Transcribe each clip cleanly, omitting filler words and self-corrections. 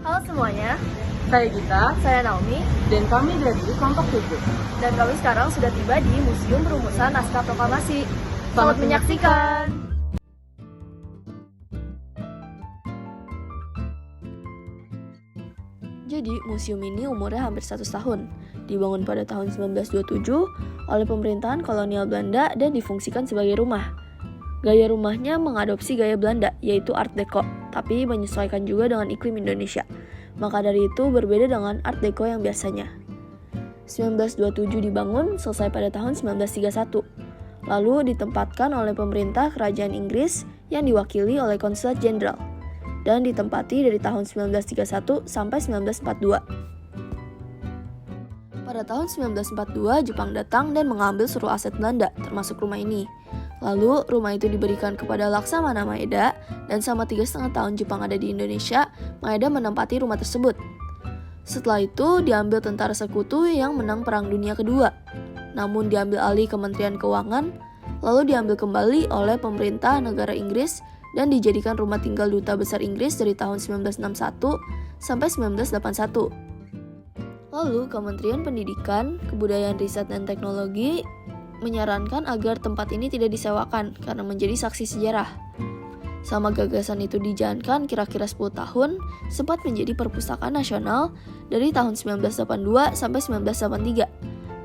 Halo semuanya, Saya Gita, saya Naomi, dan kami dari kelompok 7. dan kami sekarang sudah tiba di Museum Perumusan Naskah Proklamasi. Selamat menyaksikan! Jadi, museum ini umurnya hampir 100 tahun. Dibangun pada tahun 1927 oleh pemerintahan kolonial Belanda dan difungsikan sebagai rumah. Gaya rumahnya mengadopsi gaya Belanda, yaitu Art Deco, tapi menyesuaikan juga dengan iklim Indonesia. Maka dari itu berbeda dengan Art Deco yang biasanya. 1927 dibangun, selesai pada tahun 1931. Lalu ditempatkan oleh pemerintah kerajaan Inggris yang diwakili oleh konsulat jenderal, dan ditempati dari tahun 1931 sampai 1942. Pada tahun 1942, Jepang datang dan mengambil seluruh aset Belanda, termasuk rumah ini. Lalu, rumah itu diberikan kepada Laksamana Maeda, dan selama 3,5 tahun Jepang ada di Indonesia, Maeda menempati rumah tersebut. Setelah itu, diambil tentara sekutu yang menang Perang Dunia Kedua. Namun diambil alih Kementerian Keuangan, lalu diambil kembali oleh pemerintah negara Inggris dan dijadikan rumah tinggal Duta Besar Inggris dari tahun 1961 sampai 1981. Lalu, Kementerian Pendidikan, Kebudayaan, Riset, dan Teknologi menyarankan agar tempat ini tidak disewakan karena menjadi saksi sejarah. Selama gagasan itu dijalankan kira-kira 10 tahun, sempat menjadi perpustakaan nasional dari tahun 1982 sampai 1983,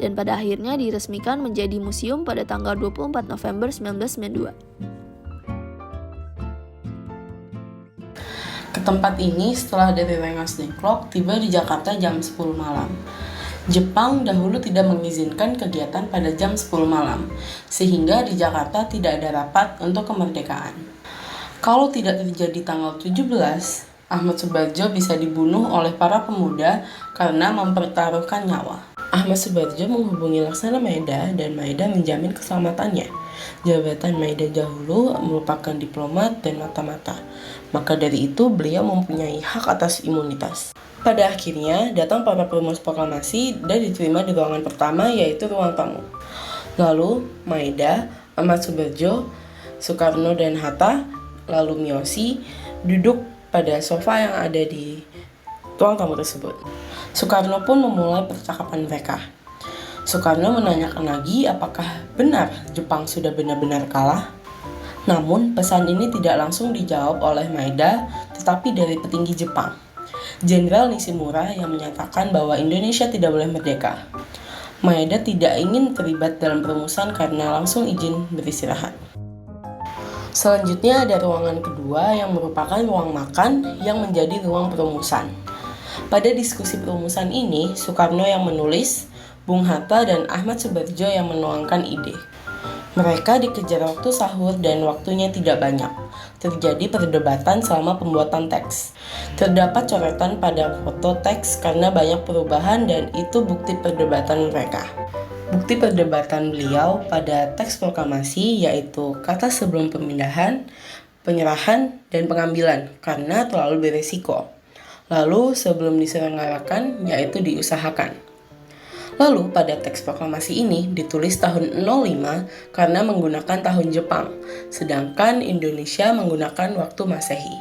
dan pada akhirnya diresmikan menjadi museum pada tanggal 24 November 1992. Ke tempat ini setelah dari Rengas Dengklok tiba di Jakarta jam 10 malam. Jepang dahulu tidak mengizinkan kegiatan pada jam 10 malam, sehingga di Jakarta tidak ada rapat untuk kemerdekaan. Kalau tidak terjadi tanggal 17, Ahmad Soebardjo bisa dibunuh oleh para pemuda karena mempertaruhkan nyawa. Ahmad Soebardjo menghubungi Laksana Maeda dan Maeda menjamin keselamatannya. Jabatan Maeda dahulu merupakan diplomat dan mata-mata, maka dari itu beliau mempunyai hak atas imunitas. Pada akhirnya datang para perumus proklamasi dan diterima di ruangan pertama, yaitu ruang tamu. Lalu Maeda, Ahmad Soebardjo, Soekarno dan Hatta, lalu Miyoshi duduk pada sofa yang ada di ruang tamu tersebut. Soekarno pun memulai percakapan mereka. Soekarno menanyakan lagi apakah benar Jepang sudah benar-benar kalah. Namun pesan ini tidak langsung dijawab oleh Maeda, tetapi dari petinggi Jepang, Jenderal Nishimura, yang menyatakan bahwa Indonesia tidak boleh merdeka. Maeda tidak ingin terlibat dalam perumusan karena langsung izin beristirahat. Selanjutnya ada ruangan kedua yang merupakan ruang makan yang menjadi ruang perumusan. Pada diskusi perumusan ini, Soekarno yang menulis, Bung Hatta dan Ahmad Soebardjo yang menuangkan ide. Mereka dikejar waktu sahur dan waktunya tidak banyak. Terjadi perdebatan selama pembuatan teks. Terdapat coretan pada foto teks karena banyak perubahan dan itu bukti perdebatan mereka. Bukti perdebatan beliau pada teks proklamasi yaitu kata sebelum pemindahan, penyerahan, dan pengambilan karena terlalu beresiko. Lalu sebelum diselenggarakan yaitu diusahakan. Lalu pada teks proklamasi ini ditulis tahun 05 karena menggunakan tahun Jepang, sedangkan Indonesia menggunakan waktu Masehi.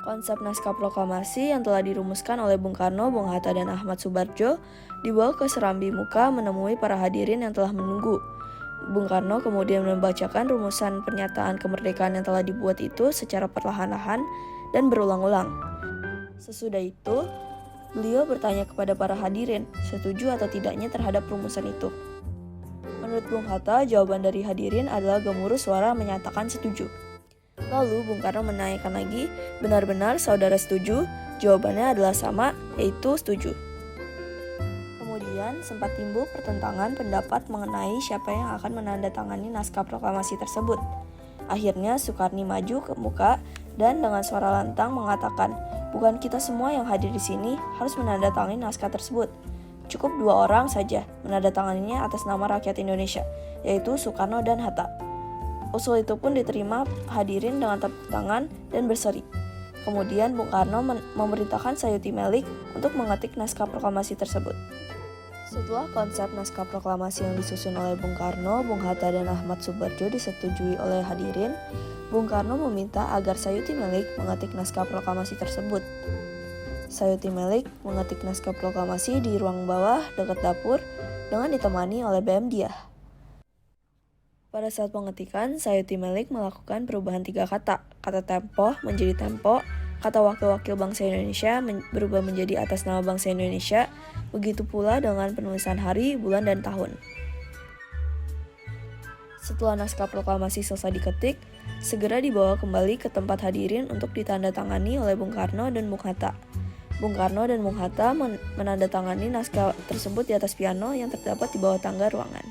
Konsep naskah proklamasi yang telah dirumuskan oleh Bung Karno, Bung Hatta, dan Ahmad Soebardjo dibawa ke Serambi Muka menemui para hadirin yang telah menunggu. Bung Karno kemudian membacakan rumusan pernyataan kemerdekaan yang telah dibuat itu secara perlahan-lahan dan berulang-ulang. Sesudah itu, beliau bertanya kepada para hadirin setuju atau tidaknya terhadap rumusan itu. Menurut Bung Hatta, jawaban dari hadirin adalah gemuruh suara menyatakan setuju. Lalu Bung Karno menanyakan lagi, benar-benar saudara setuju? Jawabannya adalah sama, yaitu setuju. Kemudian sempat timbul pertentangan pendapat mengenai siapa yang akan menandatangani naskah proklamasi tersebut. Akhirnya Soekarno maju ke muka dan dengan suara lantang mengatakan, bukan kita semua yang hadir di sini harus menandatangani naskah tersebut. Cukup 2 orang saja menandatanganinya atas nama rakyat Indonesia, yaitu Soekarno dan Hatta. Usul itu pun diterima hadirin dengan tepuk tangan dan berseri. Kemudian Bung Karno memerintahkan Sayuti Melik untuk mengetik naskah proklamasi tersebut. Setelah konsep naskah proklamasi yang disusun oleh Bung Karno, Bung Hatta, dan Ahmad Soebardjo disetujui oleh hadirin, Bung Karno meminta agar Sayuti Melik mengetik naskah proklamasi tersebut. Sayuti Melik mengetik naskah proklamasi di ruang bawah dekat dapur dengan ditemani oleh BM Diah. Pada saat pengetikan, Sayuti Melik melakukan perubahan 3 kata. Kata tempo menjadi tempo, kata wakil-wakil bangsa Indonesia berubah menjadi atas nama bangsa Indonesia, begitu pula dengan penulisan hari, bulan, dan tahun. Setelah naskah proklamasi selesai diketik, segera dibawa kembali ke tempat hadirin untuk ditandatangani oleh Bung Karno dan Bung Hatta. Bung Karno dan Bung Hatta menandatangani naskah tersebut di atas piano yang terdapat di bawah tangga ruangan.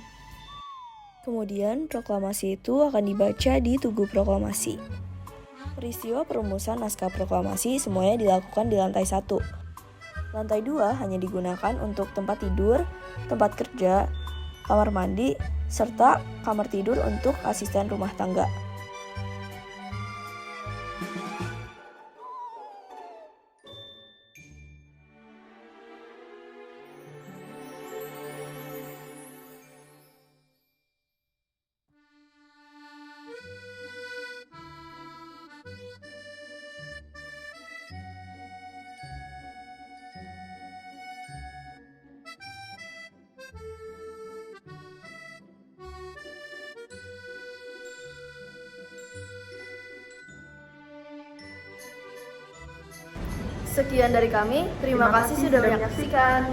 Kemudian, proklamasi itu akan dibaca di Tugu Proklamasi. Peristiwa perumusan naskah proklamasi semuanya dilakukan di lantai 1. Lantai 2 hanya digunakan untuk tempat tidur, tempat kerja, kamar mandi, serta kamar tidur untuk asisten rumah tangga. Sekian dari kami, terima kasih sudah menyaksikan.